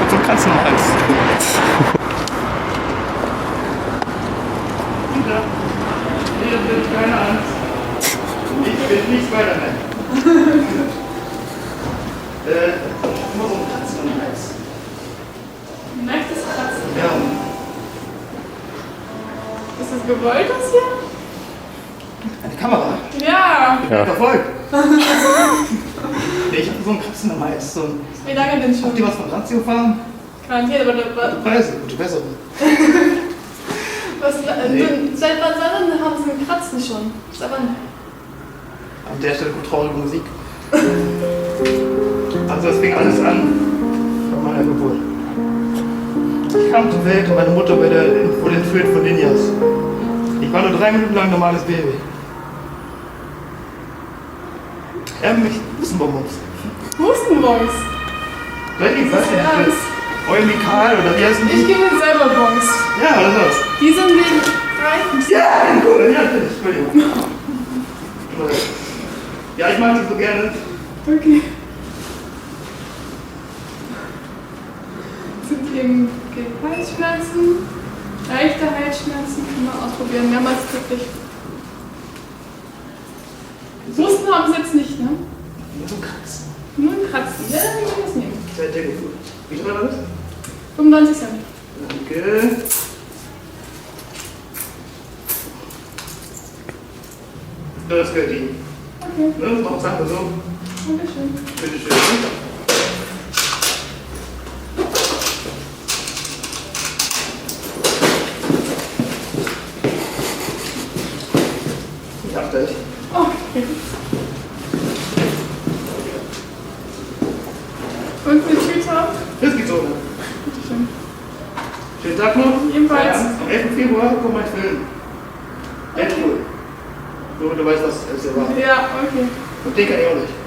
So kannst du noch eins. Wieder. Hier sind keine Angst. Ich bin nicht Spider-Man. Nur so ein Kratzen am Hals. Leichtes Kratzen. Ja. Ist das gewollt, das hier? Eine Kamera. Ja. Erfolg. Ich habe so ein Kratzen am Hals. So ein Wie lange denn schon? Habt ihr was von Ratio fahren? Garantiert, aber Gute Preise, gute bessere. seit wann haben sie ein Kratzen schon? Seit wann? An der Stelle gut traurige Musik. Also es fing alles an von meiner Geburt. Ich kam zur Welt und meine Mutter wurde entführt von Ninjas. Ich war nur 3 Minuten lang normales Baby. Mich Hustenbonbons. Hustenbons? Vielleicht gibt es Das ist ernst. Eumikal oder wie heißen Ich die? gebe mir selber Bons. Ja, oder was? Die sind wegen Reifen. Ja, cool, ja, natürlich. Entschuldigung. Ja, ich mag die so gerne. Okay. Sind eben Halsschmerzen, leichte Halsschmerzen, kann man ausprobieren, mehrmals täglich. Husten haben sie jetzt nicht, ne? Nur so kratzen. Nur ein Kratzen. Ja, dann können wir das nehmen. Sehr gut. Wie teuer war das? 95 Cent. Danke. Das gehört Ihnen. Okay, Ne, noch sagen wir so. Dankeschön. Bitteschön. Ich hab gleich. Okay. Und eine Tüte ab? Das geht so. Bitteschön. Schönen Tag noch. Ebenfalls. Am 11. Februar kommt mein Film. Echt cool. Nur wenn du weißt, was es war. Ja, okay. Und den kann ich auch nicht.